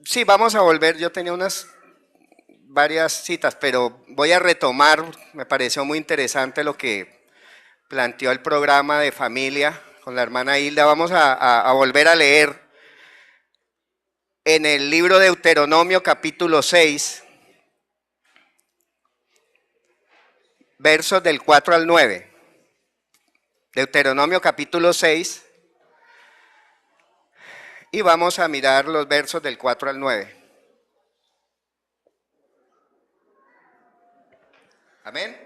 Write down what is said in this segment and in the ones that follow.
Sí, vamos a volver. Yo tenía varias citas, pero voy a retomar. Me pareció muy interesante lo que planteó el programa de familia con la hermana Hilda. Vamos a volver a leer en el libro de Deuteronomio capítulo 6, versos del 4 al 9. Deuteronomio capítulo 6, y vamos a mirar los versos del 4 al 9. Amén.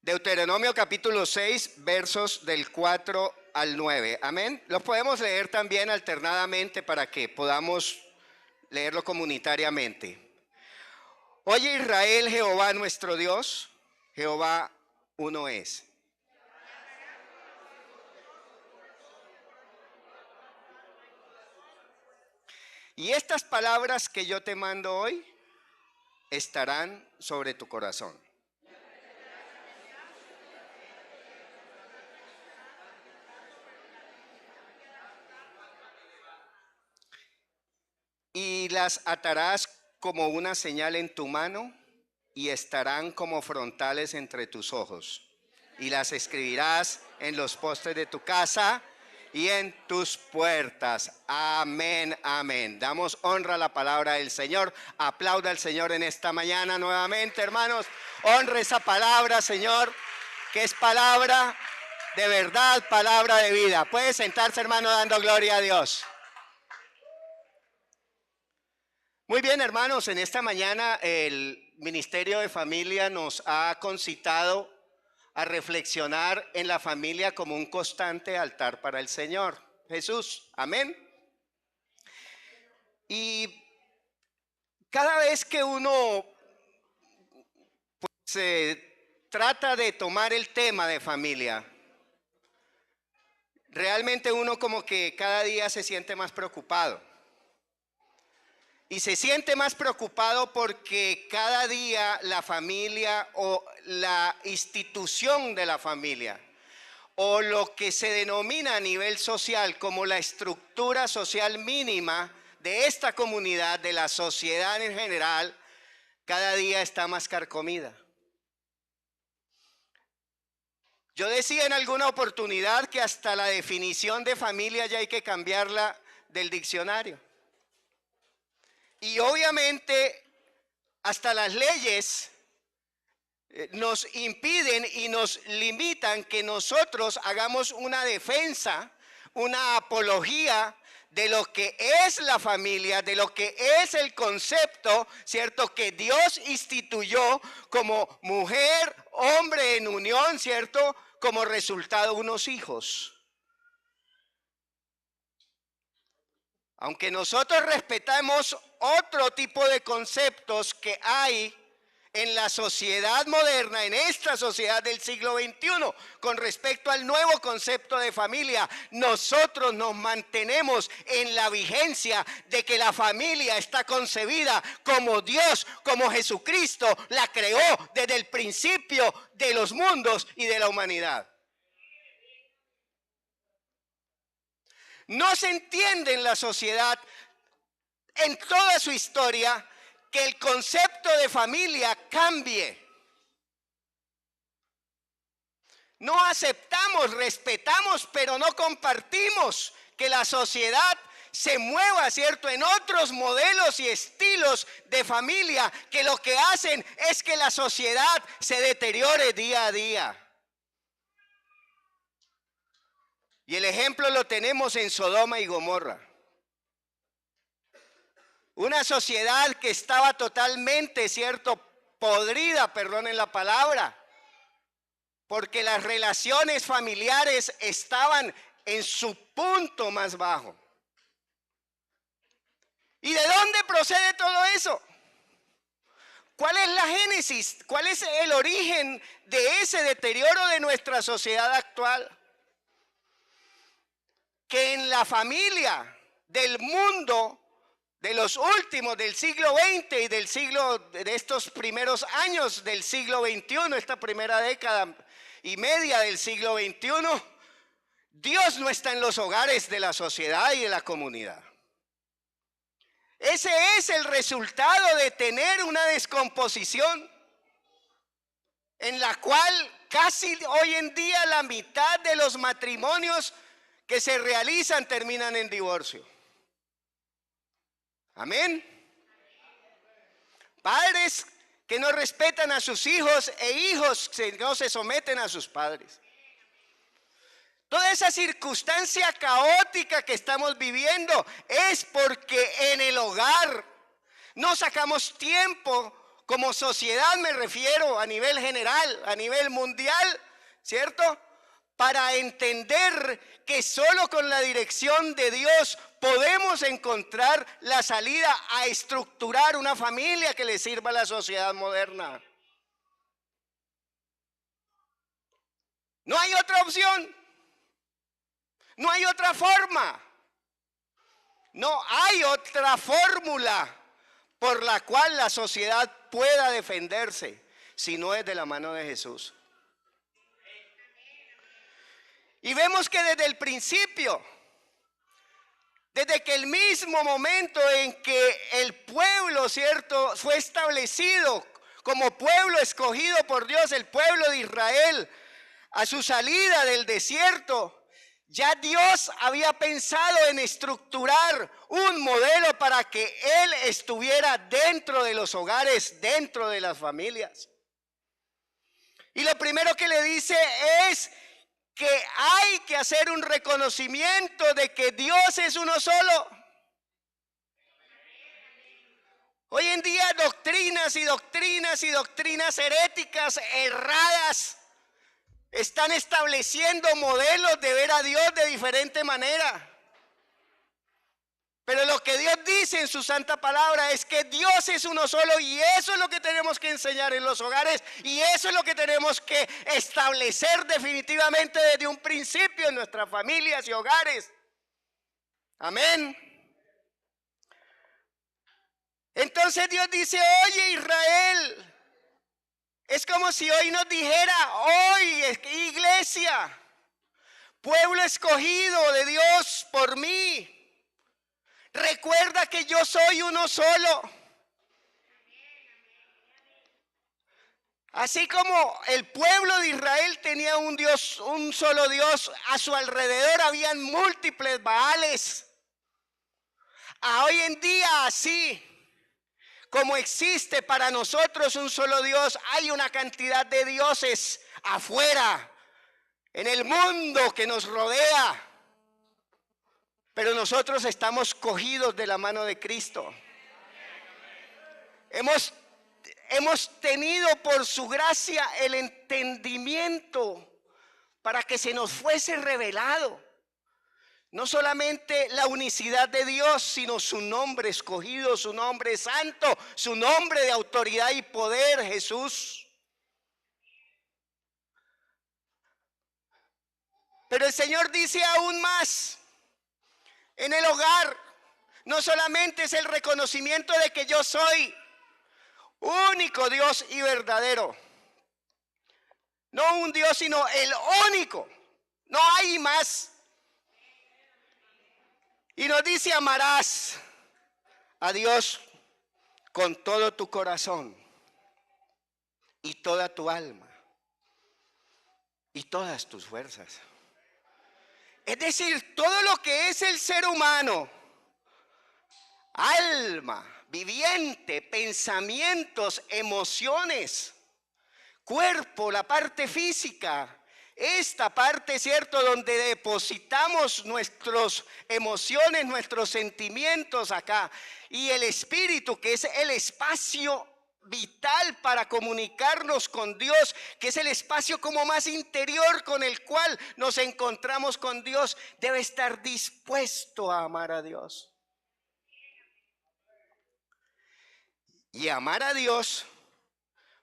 Deuteronomio capítulo 6, versos del 4 al 9. Amén. Los podemos leer también alternadamente para que podamos leerlo comunitariamente. Oye Israel, Jehová nuestro Dios, Jehová uno es. Y estas palabras que yo te mando hoy estarán sobre tu corazón. Y las atarás como una señal en tu mano y estarán como frontales entre tus ojos. Y las escribirás en los postes de tu casa y en tus puertas. Amén, amén. Damos honra a la palabra del Señor. Aplauda al Señor en esta mañana nuevamente, hermanos. Honre esa palabra, Señor, que es palabra de verdad, palabra de vida. Puede sentarse, hermano, dando gloria a Dios. Muy bien, hermanos, en esta mañana el Ministerio de Familia nos ha concitado a reflexionar en la familia como un constante altar para el Señor Jesús. Amén. Y cada vez que uno trata de tomar el tema de familia, realmente uno como que cada día se siente más preocupado. Y se siente más preocupado porque cada día la familia o la institución de la familia o lo que se denomina a nivel social como la estructura social mínima de esta comunidad, de la sociedad en general, cada día está más carcomida. Yo decía en alguna oportunidad que hasta la definición de familia ya hay que cambiarla del diccionario. Y obviamente hasta las leyes nos impiden y nos limitan que nosotros hagamos una defensa, una apología de lo que es la familia, de lo que es el concepto, ¿cierto? Que Dios instituyó como mujer, hombre en unión, ¿cierto? Como resultado unos hijos. Aunque nosotros respetamos otro tipo de conceptos que hay en la sociedad moderna, en esta sociedad del siglo XXI, con respecto al nuevo concepto de familia, nosotros nos mantenemos en la vigencia de que la familia está concebida como Dios, como Jesucristo la creó desde el principio de los mundos y de la humanidad. No se entiende en la sociedad, en toda su historia, que el concepto de familia cambie. No aceptamos, respetamos, pero no compartimos que la sociedad se mueva, ¿cierto?, en otros modelos y estilos de familia que lo que hacen es que la sociedad se deteriore día a día. Y el ejemplo lo tenemos en Sodoma y Gomorra. Una sociedad que estaba totalmente, ¿cierto?, podrida, perdonen la palabra, porque las relaciones familiares estaban en su punto más bajo. ¿Y de dónde procede todo eso? ¿Cuál es la génesis? ¿Cuál es el origen de ese deterioro de nuestra sociedad actual? Que en la familia del mundo de los últimos del siglo XX y de estos primeros años del siglo XXI, esta primera década y media del siglo XXI, Dios no está en los hogares de la sociedad y de la comunidad. Ese es el resultado de tener una descomposición en la cual casi hoy en día la mitad de los matrimonios que se realizan terminan en divorcio. Amén. Padres que no respetan a sus hijos e hijos que no se someten a sus padres. Toda esa circunstancia caótica que estamos viviendo es porque en el hogar no sacamos tiempo, como sociedad me refiero, a nivel general, a nivel mundial, ¿cierto? Para entender que solo con la dirección de Dios podemos encontrar la salida a estructurar una familia que le sirva a la sociedad moderna. No hay otra opción. No hay otra forma. No hay otra fórmula por la cual la sociedad pueda defenderse si no es de la mano de Jesús. Y vemos que desde el principio, desde que el mismo momento en que el pueblo, ¿cierto?, fue establecido como pueblo escogido por Dios, el pueblo de Israel, a su salida del desierto, ya Dios había pensado en estructurar un modelo para que Él estuviera dentro de los hogares, dentro de las familias. Y lo primero que le dice es que hay que hacer un reconocimiento de que Dios es uno solo. Hoy en día doctrinas y doctrinas y doctrinas heréticas erradas están estableciendo modelos de ver a Dios de diferente manera. Pero lo que Dios dice en su santa palabra es que Dios es uno solo, y eso es lo que tenemos que enseñar en los hogares, y eso es lo que tenemos que establecer definitivamente desde un principio en nuestras familias y hogares. Amén. Entonces Dios dice: oye, Israel, es como si hoy nos dijera: hoy, iglesia, pueblo escogido de Dios por mí, recuerda que yo soy uno solo. Así como el pueblo de Israel tenía un Dios, un solo Dios, a su alrededor habían múltiples Baales. Hoy en día, así como existe para nosotros un solo Dios, hay una cantidad de dioses afuera, en el mundo que nos rodea. Pero nosotros estamos cogidos de la mano de Cristo. Hemos tenido por su gracia el entendimiento para que se nos fuese revelado no solamente la unicidad de Dios, sino su nombre escogido, su nombre santo, su nombre de autoridad y poder, Jesús. Pero el Señor dice aún más: en el hogar no solamente es el reconocimiento de que yo soy único Dios y verdadero, no un Dios, sino el único, no hay más. Y nos dice: amarás a Dios con todo tu corazón y toda tu alma y todas tus fuerzas. Es decir, todo lo que es el ser humano, alma, viviente, pensamientos, emociones, cuerpo, la parte física, esta parte, ¿cierto?, donde depositamos nuestras emociones, nuestros sentimientos acá, y el espíritu, que es el espacio vital para comunicarnos con Dios, que es el espacio como más interior con el cual nos encontramos con Dios, debe estar dispuesto a amar a Dios. Y amar a Dios,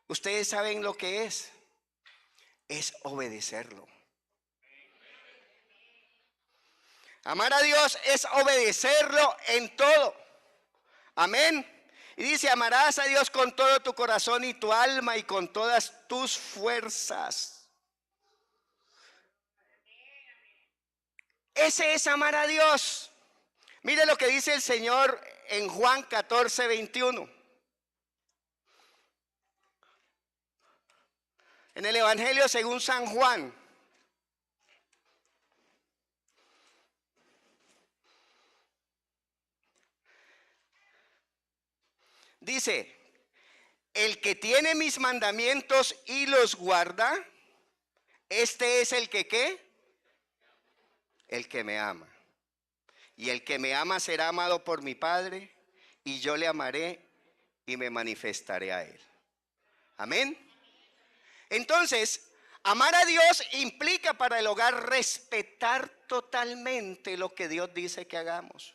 ustedes saben lo que es obedecerlo. Amar a Dios es obedecerlo en todo. Amén. Y dice: amarás a Dios con todo tu corazón y tu alma y con todas tus fuerzas. Ese es amar a Dios. Mire lo que dice el Señor en Juan 14, 21. En el Evangelio según San Juan. Dice, el que tiene mis mandamientos y los guarda, este es el que ¿qué? El que me ama. Y el que me ama será amado por mi Padre, y yo le amaré y me manifestaré a él. Amén. Entonces, amar a Dios implica para el hogar respetar totalmente lo que Dios dice que hagamos.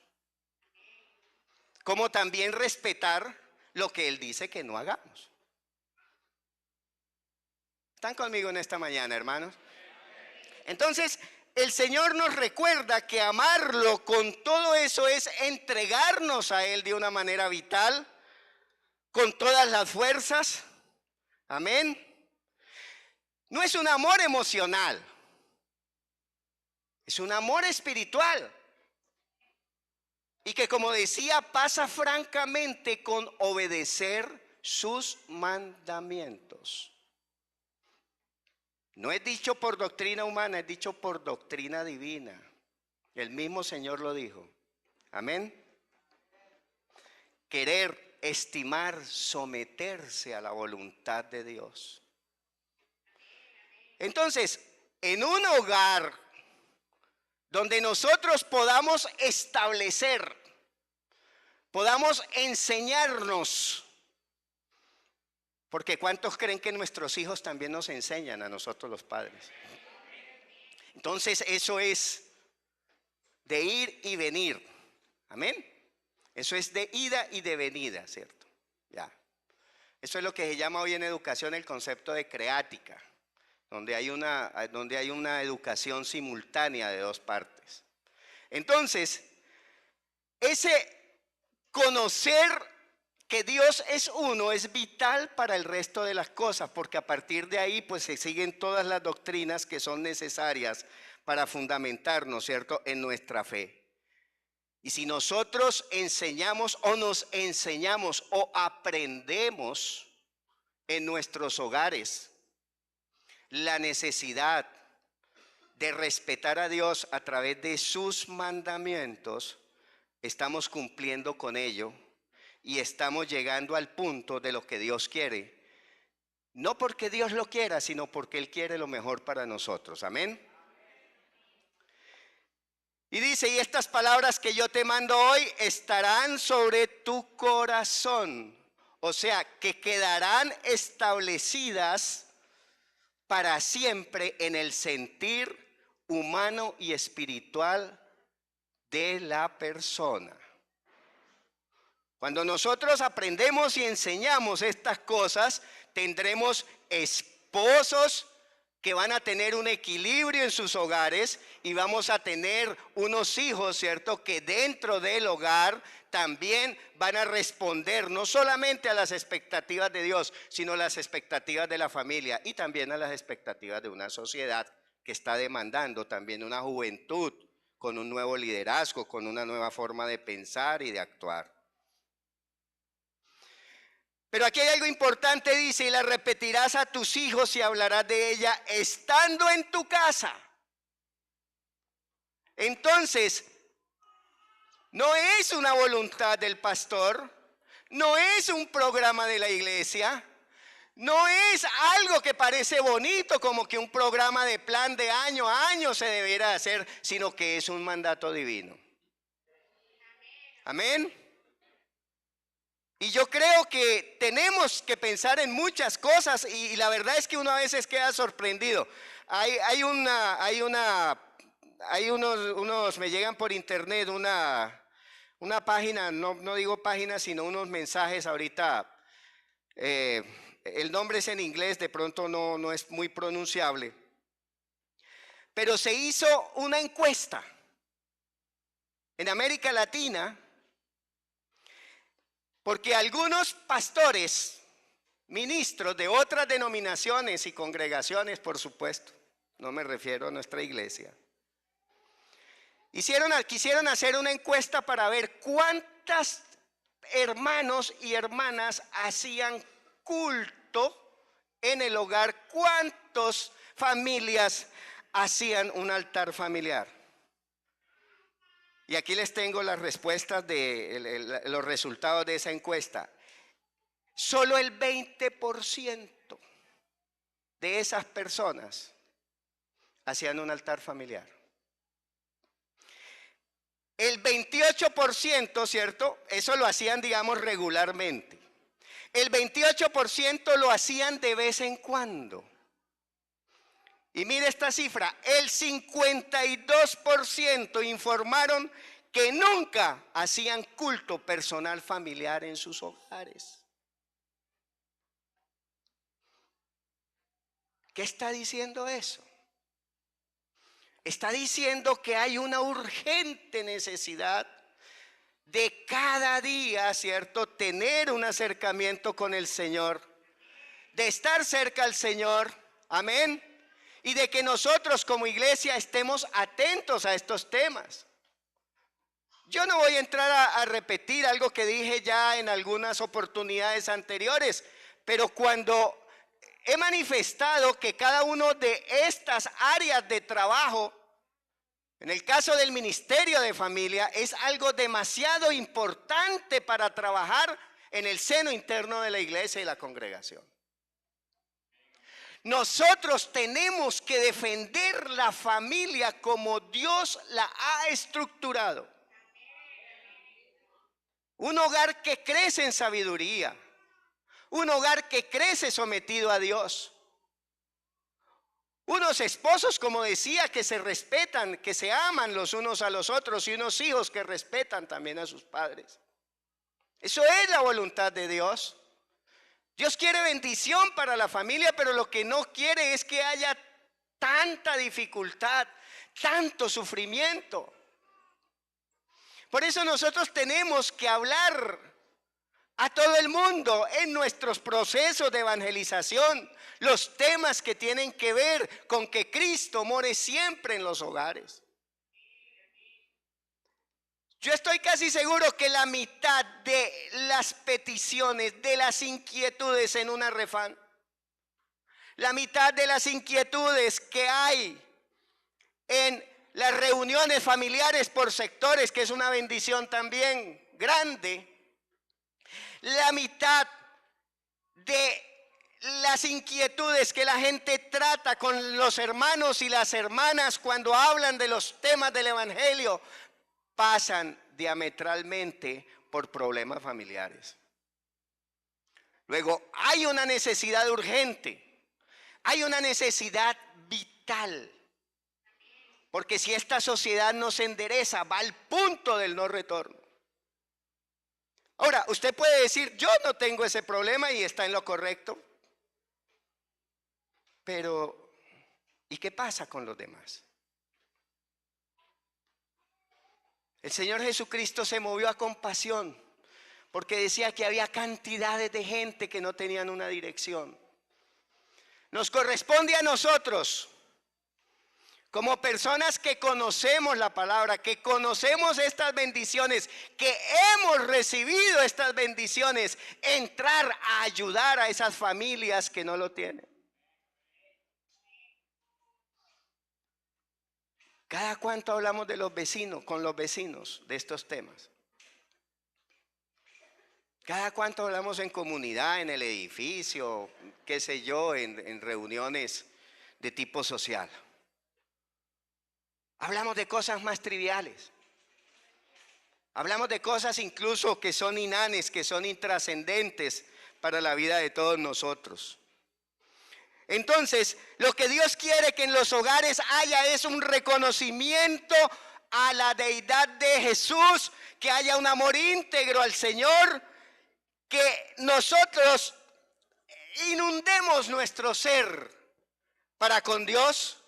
Como también respetar lo que Él dice que no hagamos. ¿Están conmigo en esta mañana, hermanos? Entonces, el Señor nos recuerda que amarlo con todo eso es entregarnos a Él de una manera vital, con todas las fuerzas. Amén. No es un amor emocional, es un amor espiritual. Y que, como decía, pasa francamente con obedecer sus mandamientos. No es dicho por doctrina humana, es dicho por doctrina divina. El mismo Señor lo dijo. Amén. Querer, estimar, someterse a la voluntad de Dios. Entonces, en un hogar donde nosotros podamos establecer, podamos enseñarnos, porque ¿cuántos creen que nuestros hijos también nos enseñan a nosotros los padres? Entonces eso es de ir y venir, amén. Eso es de ida y de venida, ¿cierto? Ya. Eso es lo que se llama hoy en educación el concepto de creática, donde hay una educación simultánea de dos partes. Entonces, ese conocer que Dios es uno es vital para el resto de las cosas, porque a partir de ahí pues se siguen todas las doctrinas que son necesarias para fundamentarnos, ¿cierto?, en nuestra fe. Y si nosotros enseñamos o nos enseñamos o aprendemos en nuestros hogares la necesidad de respetar a Dios a través de sus mandamientos, estamos cumpliendo con ello y estamos llegando al punto de lo que Dios quiere. No porque Dios lo quiera, sino porque Él quiere lo mejor para nosotros. Amén. Y dice, y estas palabras que yo te mando hoy estarán sobre tu corazón. O sea, que quedarán establecidas para siempre en el sentir humano y espiritual de la persona. Cuando nosotros aprendemos y enseñamos estas cosas, tendremos esposos que van a tener un equilibrio en sus hogares y vamos a tener unos hijos, ¿cierto?, que dentro del hogar también van a responder no solamente a las expectativas de Dios, sino a las expectativas de la familia y también a las expectativas de una sociedad que está demandando también una juventud con un nuevo liderazgo, con una nueva forma de pensar y de actuar. Pero aquí hay algo importante, dice, y la repetirás a tus hijos y hablarás de ella estando en tu casa. Entonces, no es una voluntad del pastor, no es un programa de la iglesia, no es algo que parece bonito como que un programa de plan de año a año se debiera hacer, sino que es un mandato divino. Amén. Y yo creo que tenemos que pensar en muchas cosas y la verdad es que uno a veces queda sorprendido. Hay unos, me llegan por internet una página, no digo página, sino unos mensajes ahorita. El nombre es en inglés, de pronto no es muy pronunciable. Pero se hizo una encuesta en América Latina. Porque algunos pastores, ministros de otras denominaciones y congregaciones, por supuesto, no me refiero a nuestra iglesia, Quisieron hacer una encuesta para ver cuántas hermanos y hermanas hacían culto en el hogar, cuántas familias hacían un altar familiar. Y aquí les tengo las respuestas de los resultados de esa encuesta. Solo el 20% de esas personas hacían un altar familiar. El 28%, ¿cierto? Eso lo hacían, digamos, regularmente. El 28% lo hacían de vez en cuando. Y mire esta cifra, el 52% informaron que nunca hacían culto personal familiar en sus hogares. ¿Qué está diciendo eso? Está diciendo que hay una urgente necesidad de cada día, ¿cierto?, tener un acercamiento con el Señor, de estar cerca al Señor, amén, y de que nosotros como iglesia estemos atentos a estos temas. Yo no voy a entrar a repetir algo que dije ya en algunas oportunidades anteriores, pero cuando he manifestado que cada uno de estas áreas de trabajo, en el caso del ministerio de familia, es algo demasiado importante para trabajar en el seno interno de la iglesia y la congregación. Nosotros tenemos que defender la familia como Dios la ha estructurado. Un hogar que crece en sabiduría, un hogar que crece sometido a Dios. Unos esposos, como decía, que se respetan, que se aman los unos a los otros, y unos hijos que respetan también a sus padres. Eso es la voluntad de Dios. Dios quiere bendición para la familia, pero lo que no quiere es que haya tanta dificultad, tanto sufrimiento. Por eso nosotros tenemos que hablar a todo el mundo en nuestros procesos de evangelización, los temas que tienen que ver con que Cristo more siempre en los hogares. Yo estoy casi seguro que la mitad de las peticiones, de las inquietudes en una refán, la mitad de las inquietudes que hay en las reuniones familiares por sectores, que es una bendición también grande, la mitad de las inquietudes que la gente trata con los hermanos y las hermanas cuando hablan de los temas del evangelio pasan diametralmente por problemas familiares. Luego, hay una necesidad urgente, hay una necesidad vital, porque si esta sociedad no se endereza, va al punto del no retorno. Ahora, usted puede decir, yo no tengo ese problema y está en lo correcto. Pero, ¿y qué pasa con los demás? El Señor Jesucristo se movió a compasión porque decía que había cantidades de gente que no tenían una dirección. Nos corresponde a nosotros, como personas que conocemos la palabra, que conocemos estas bendiciones, que hemos recibido estas bendiciones, entrar a ayudar a esas familias que no lo tienen. ¿Cada cuánto hablamos de los vecinos, con los vecinos de estos temas? ¿Cada cuánto hablamos en comunidad, en el edificio, qué sé yo, en reuniones de tipo social? Hablamos de cosas más triviales. Hablamos de cosas incluso que son inanes, que son intrascendentes para la vida de todos nosotros. Entonces, lo que Dios quiere que en los hogares haya es un reconocimiento a la deidad de Jesús, que haya un amor íntegro al Señor, que nosotros inundemos nuestro ser para con Dios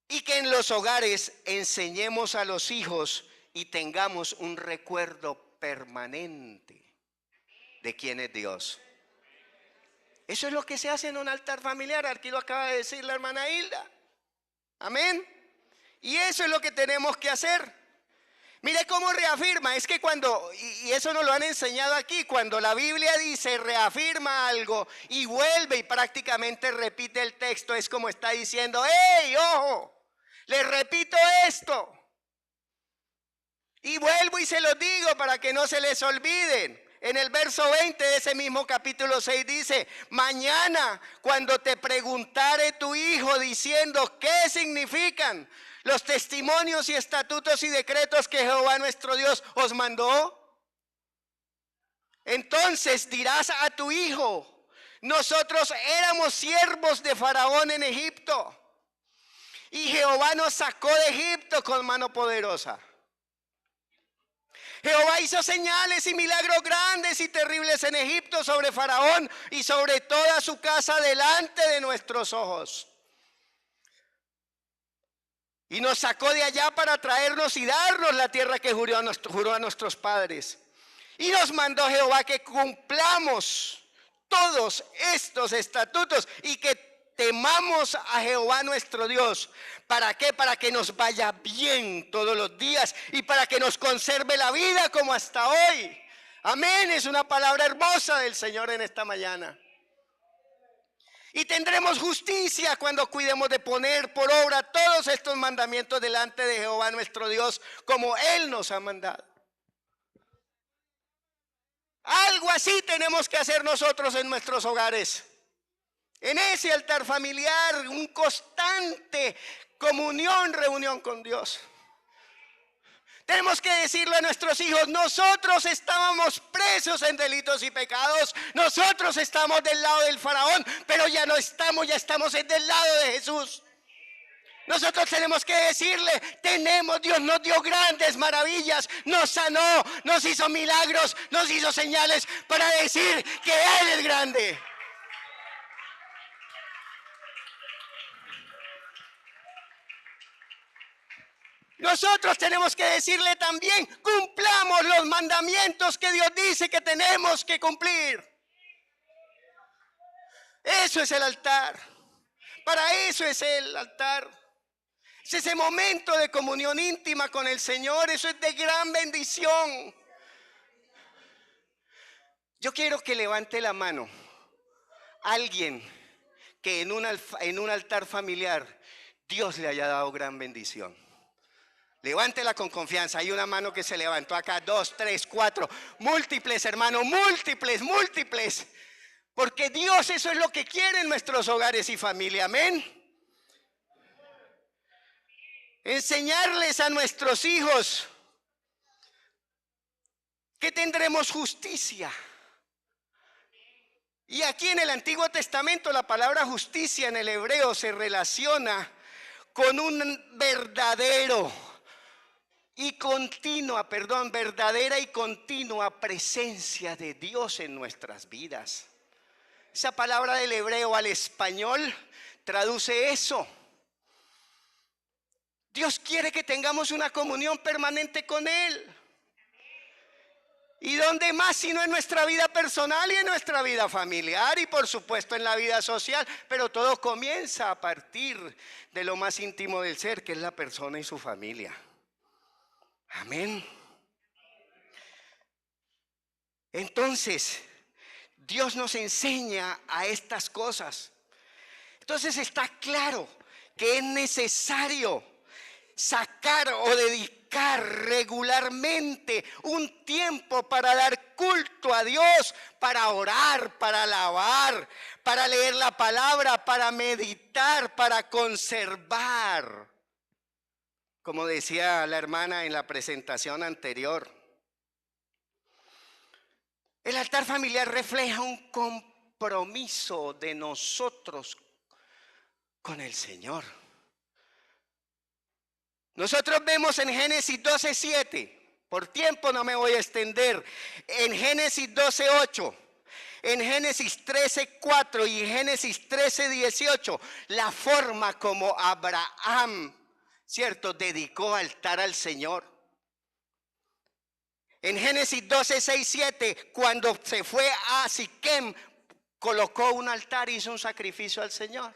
y que en los hogares enseñemos a los hijos y tengamos un recuerdo permanente de quién es Dios. Eso es lo que se hace en un altar familiar. Aquí lo acaba de decir la hermana Hilda. Amén. Y eso es lo que tenemos que hacer. Mire cómo reafirma, es que cuando, y eso nos lo han enseñado aquí, cuando la Biblia dice reafirma algo y vuelve y prácticamente repite el texto, es como está diciendo, ¡hey, ojo! Les repito esto. Y vuelvo y se los digo para que no se les olviden. En el verso 20 de ese mismo capítulo 6 dice, mañana cuando te preguntare tu hijo diciendo qué significan los testimonios y estatutos y decretos que Jehová nuestro Dios os mandó, entonces dirás a tu hijo, nosotros éramos siervos de Faraón en Egipto y Jehová nos sacó de Egipto con mano poderosa. Jehová hizo señales y milagros grandes y terribles en Egipto sobre Faraón y sobre toda su casa delante de nuestros ojos. Y nos sacó de allá para traernos y darnos la tierra que juró a nuestros padres. Y nos mandó Jehová que cumplamos todos estos estatutos y que temamos a Jehová nuestro Dios. ¿Para qué? Para que nos vaya bien todos los días y para que nos conserve la vida como hasta hoy. Amén, es una palabra hermosa del Señor en esta mañana. Y tendremos justicia cuando cuidemos de poner por obra todos estos mandamientos delante de Jehová nuestro Dios, como Él nos ha mandado. Algo así tenemos que hacer nosotros en nuestros hogares. En ese altar familiar, un constante comunión, reunión con Dios. Tenemos que decirle a nuestros hijos, nosotros estábamos presos en delitos y pecados, nosotros estamos del lado del faraón, pero ya no estamos, ya estamos del lado de Jesús. Nosotros tenemos que decirle, Dios nos dio grandes maravillas, nos sanó, nos hizo milagros, nos hizo señales para decir que Él es grande. Nosotros tenemos que decirle también, cumplamos los mandamientos que Dios dice que tenemos que cumplir. Eso es el altar. Para eso es el altar. Es ese momento de comunión íntima con el Señor. Eso es de gran bendición. Yo quiero que levante la mano alguien que en un altar familiar Dios le haya dado gran bendición. Levántela con confianza. Hay una mano que se levantó acá, 2, 3, 4, múltiples, hermano, múltiples. Porque Dios eso es lo que quiere en nuestros hogares y familia, amén. Enseñarles a nuestros hijos que tendremos justicia. Y aquí en el Antiguo Testamento la palabra justicia en el hebreo se relaciona con un verdadera y continua presencia de Dios en nuestras vidas. Esa palabra del hebreo al español traduce eso. Dios quiere que tengamos una comunión permanente con Él. ¿Y dónde más sino en nuestra vida personal y en nuestra vida familiar y por supuesto en la vida social? Pero todo comienza a partir de lo más íntimo del ser, que es la persona y su familia. Amén. Entonces, Dios nos enseña a estas cosas. Entonces está claro que es necesario sacar o dedicar regularmente un tiempo para dar culto a Dios, para orar, para alabar, para leer la palabra, para meditar, para conservar. Como decía la hermana en la presentación anterior, el altar familiar refleja un compromiso de nosotros con el Señor. Nosotros vemos en Génesis 12:7, por tiempo no me voy a extender, en Génesis 12:8, en Génesis 13:4 y en Génesis 13:18, la forma como Abraham, ¿cierto?, dedicó altar al Señor. En Génesis 12:6-7, cuando se fue a Siquem, colocó un altar y hizo un sacrificio al Señor.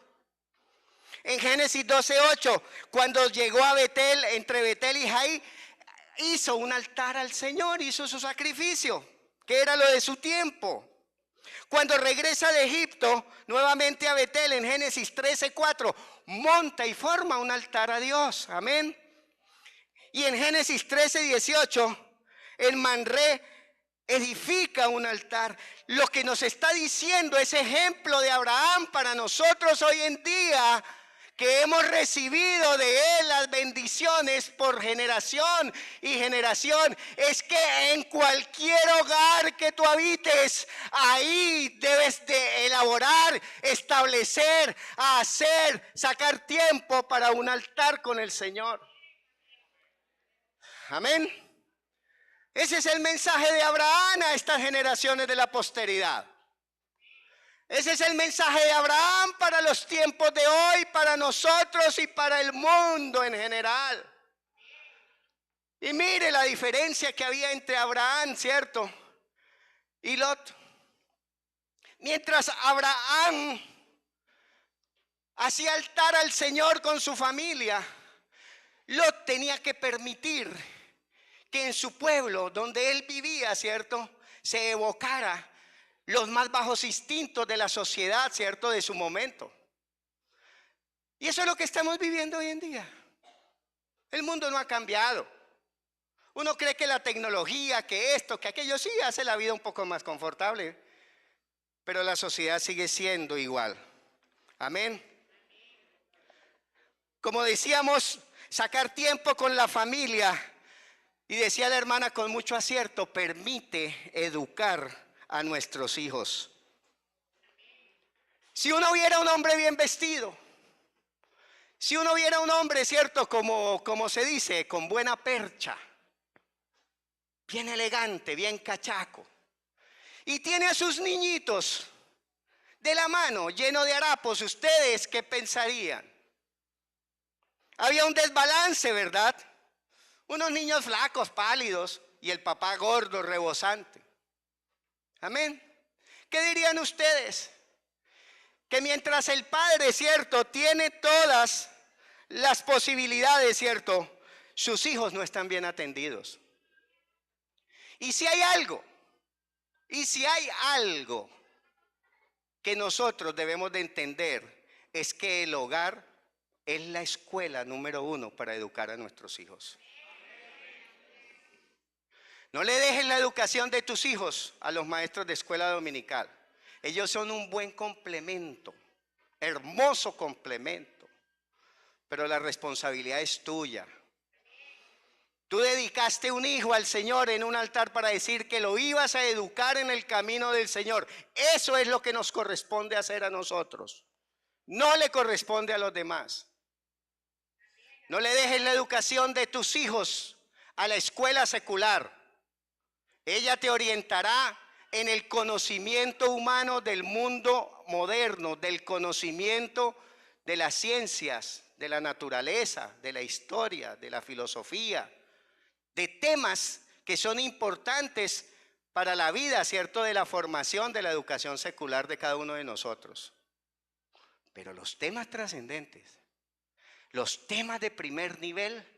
En Génesis 12:8, cuando llegó a Betel, entre Betel y Jai, hizo un altar al Señor, hizo su sacrificio, que era lo de su tiempo. Cuando regresa de Egipto, nuevamente a Betel, en Génesis 13:4, monta y forma un altar a Dios. Amén. Y en Génesis 13:18, en Manré edifica un altar. Lo que nos está diciendo es ejemplo de Abraham para nosotros hoy en día, que hemos recibido de él las bendiciones por generación y generación, es que en cualquier hogar que tú habites, ahí debes de elaborar, establecer, hacer, sacar tiempo para un altar con el Señor. Amén. Ese es el mensaje de Abraham a estas generaciones de la posteridad. Ese es el mensaje de Abraham para los tiempos de hoy, para nosotros y para el mundo en general. Y mire la diferencia que había entre Abraham, ¿cierto?, y Lot. Mientras Abraham hacía altar al Señor con su familia, Lot tenía que permitir que en su pueblo donde él vivía, ¿cierto?, se evocara los más bajos instintos de la sociedad, ¿cierto?, de su momento. Y eso es lo que estamos viviendo hoy en día. El mundo no ha cambiado. Uno cree que la tecnología, que esto, que aquello, sí hace la vida un poco más confortable, pero la sociedad sigue siendo igual. Amén. Como decíamos, sacar tiempo con la familia, y decía la hermana con mucho acierto, permite educar a nuestros hijos. Si uno viera un hombre bien vestido, si uno viera un hombre, cierto, como se dice, con buena percha, bien elegante, bien cachaco, y tiene a sus niñitos de la mano lleno de harapos, ¿ustedes qué pensarían? Había un desbalance, ¿verdad? Unos niños flacos, pálidos, y el papá gordo, rebosante. Amén. ¿Qué dirían ustedes? Que mientras el padre, cierto, tiene todas las posibilidades, cierto, sus hijos no están bien atendidos. Y si hay algo que nosotros debemos de entender, es que el hogar es la escuela número 1 para educar a nuestros hijos. No le dejes la educación de tus hijos a los maestros de escuela dominical. Ellos son un buen complemento, hermoso complemento, pero la responsabilidad es tuya. Tú dedicaste un hijo al Señor en un altar para decir que lo ibas a educar en el camino del Señor. Eso es lo que nos corresponde hacer a nosotros. No le corresponde a los demás. No le dejes la educación de tus hijos a la escuela secular. Ella te orientará en el conocimiento humano del mundo moderno, del conocimiento de las ciencias, de la naturaleza, de la historia, de la filosofía, de temas que son importantes para la vida, ¿cierto?, de la formación, de la educación secular de cada uno de nosotros. Pero los temas trascendentes, los temas de primer nivel,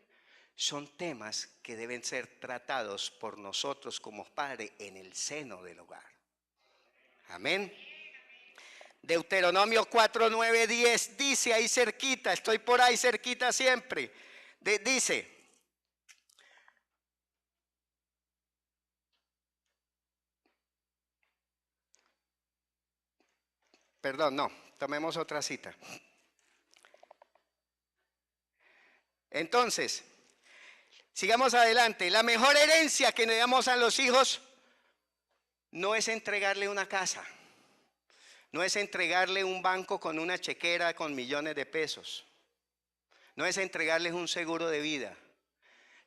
son temas que deben ser tratados por nosotros como padres en el seno del hogar. Amén. Deuteronomio 4, 9, 10 dice ahí cerquita, estoy por ahí cerquita siempre, dice: perdón, no, tomemos otra cita. Entonces, sigamos adelante. La mejor herencia que le damos a los hijos no es entregarle una casa, no es entregarle un banco con una chequera con millones de pesos, no es entregarles un seguro de vida.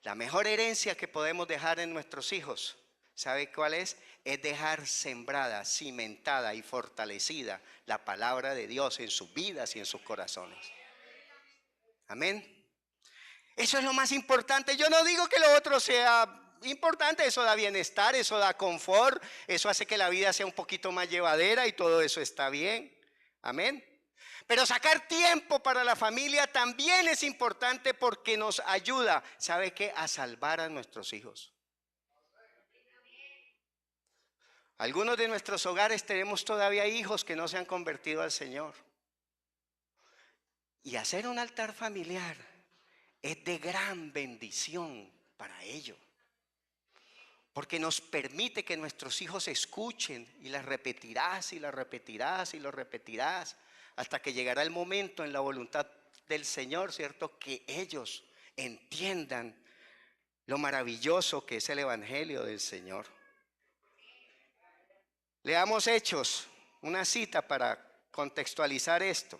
La mejor herencia que podemos dejar en nuestros hijos, ¿sabe cuál es? Es dejar sembrada, cimentada y fortalecida la palabra de Dios en sus vidas y en sus corazones. Amén. Eso es lo más importante. Yo no digo que lo otro sea importante, eso da bienestar, eso da confort, eso hace que la vida sea un poquito más llevadera y todo eso está bien. Amén. Pero sacar tiempo para la familia también es importante porque nos ayuda, ¿sabe qué? A salvar a nuestros hijos. Algunos de nuestros hogares tenemos todavía hijos que no se han convertido al Señor. Y hacer un altar familiar es de gran bendición para ellos. Porque nos permite que nuestros hijos escuchen y las repetirás y las repetirás y lo repetirás hasta que llegará el momento en la voluntad del Señor, ¿cierto? Que ellos entiendan lo maravilloso que es el Evangelio del Señor. Leamos Hechos, una cita para contextualizar esto.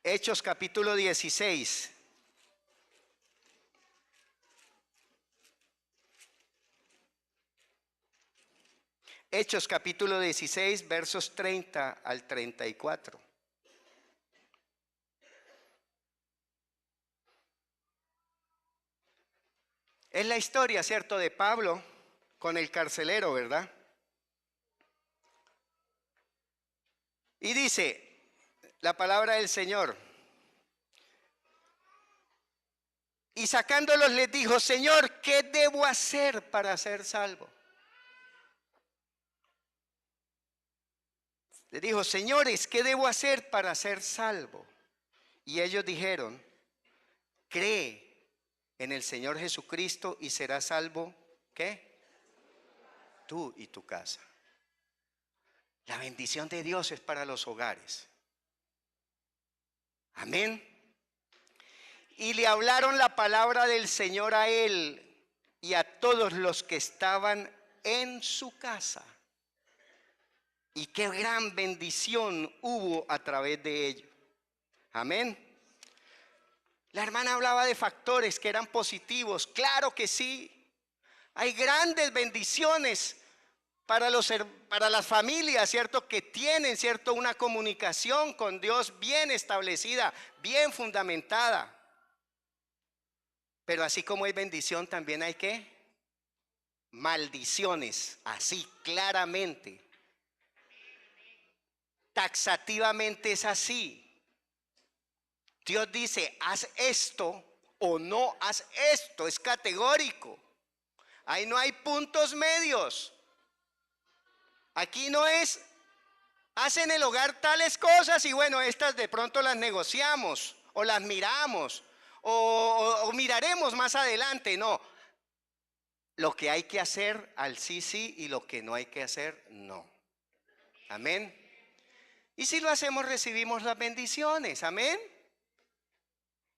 Hechos capítulo 16. Hechos capítulo 16, versos 30 al 34. Es la historia, ¿cierto?, de Pablo con el carcelero, ¿verdad? Y dice la palabra del Señor: y sacándolos les dijo: Señor, ¿qué debo hacer para ser salvo? Les dijo: señores, ¿qué debo hacer para ser salvo? Y ellos dijeron: cree en el Señor Jesucristo y serás salvo, ¿qué? Tú y tu casa. La bendición de Dios es para los hogares. Amén. Y le hablaron la palabra del Señor a él y a todos los que estaban en su casa. Y qué gran bendición hubo a través de ello. Amén. La hermana hablaba de factores que eran positivos. Claro que sí. Hay grandes bendiciones para las familias, ¿cierto? Que tienen, ¿cierto?, una comunicación con Dios bien establecida, bien fundamentada. Pero así como hay bendición, también hay ¿qué? Maldiciones, así claramente. Taxativamente es así. Dios dice: haz esto o no haz esto, es categórico. Ahí no hay puntos medios. Aquí no es: haz en el hogar tales cosas y bueno, estas de pronto las negociamos o las miramos o miraremos más adelante. No, lo que hay que hacer al sí, sí, y lo que no hay que hacer, no. Amén. Y si lo hacemos, recibimos las bendiciones. Amén.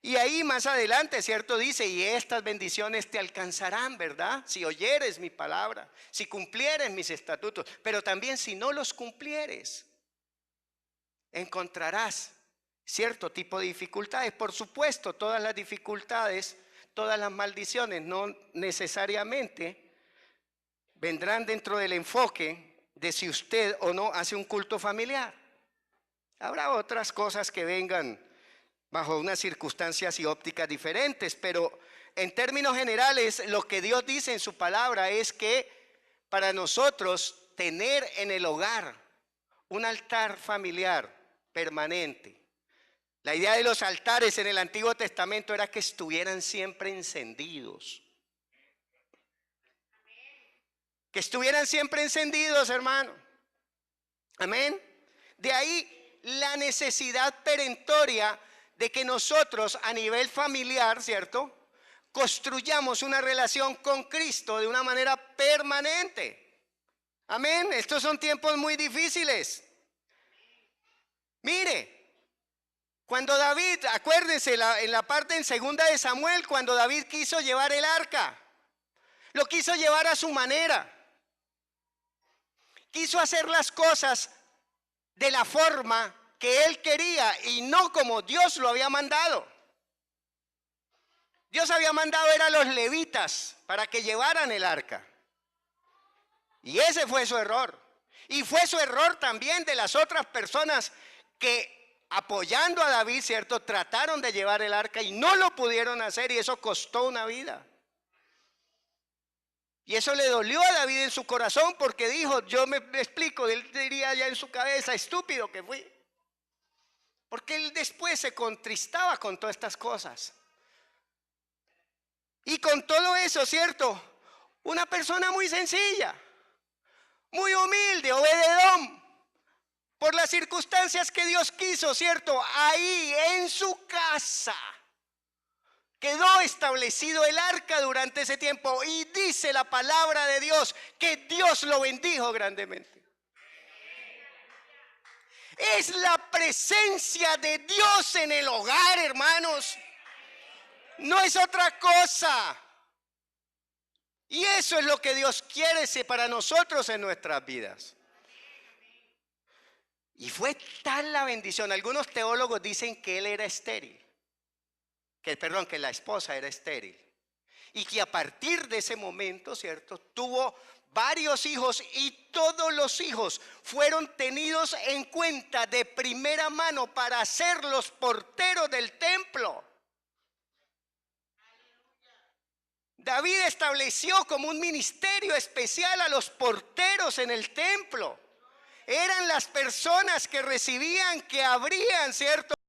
Y ahí más adelante, ¿cierto? Dice: y estas bendiciones te alcanzarán, ¿verdad? Si oyeres mi palabra, si cumplieres mis estatutos. Pero también si no los cumplieres, encontrarás cierto tipo de dificultades. Por supuesto, todas las dificultades, todas las maldiciones no necesariamente vendrán dentro del enfoque de si usted o no hace un culto familiar. Habrá otras cosas que vengan bajo unas circunstancias y ópticas diferentes, pero en términos generales lo que Dios dice en su palabra es que para nosotros tener en el hogar un altar familiar permanente. La idea de los altares en el Antiguo Testamento era que estuvieran siempre encendidos. Que estuvieran siempre encendidos, hermano. Amén. De ahí la necesidad perentoria de que nosotros a nivel familiar, ¿cierto?, construyamos una relación con Cristo de una manera permanente. Amén. Estos son tiempos muy difíciles. Mire, cuando David, acuérdense en la parte en 2 de Samuel, cuando David quiso llevar el arca, lo quiso llevar a su manera. Quiso hacer las cosas de la forma que él quería y no como Dios lo había mandado. Dios había mandado a los levitas para que llevaran el arca. Y ese fue su error. Y fue su error también de las otras personas que, apoyando a David, ¿cierto?, trataron de llevar el arca y no lo pudieron hacer, y eso costó una vida. Y eso le dolió a David en su corazón, porque dijo, yo me explico, él diría ya en su cabeza: estúpido que fui. porque él después se contristaba con todas estas cosas. Y con todo eso, ¿cierto? Una persona muy sencilla, muy humilde, obededón, por las circunstancias que Dios quiso, ¿cierto? Ahí en su casa quedó establecido el arca durante ese tiempo, y dice la palabra de Dios que Dios lo bendijo grandemente. Es la presencia de Dios en el hogar, hermanos. No es otra cosa. Y eso es lo que Dios quiere para nosotros en nuestras vidas. Y fue tal la bendición. Algunos teólogos dicen que él era estéril. Que la esposa era estéril. Y que a partir de ese momento, ¿cierto?, tuvo varios hijos, y todos los hijos fueron tenidos en cuenta de primera mano para ser los porteros del templo. David estableció como un ministerio especial a los porteros en el templo. Eran las personas que recibían, que abrían, ¿cierto?,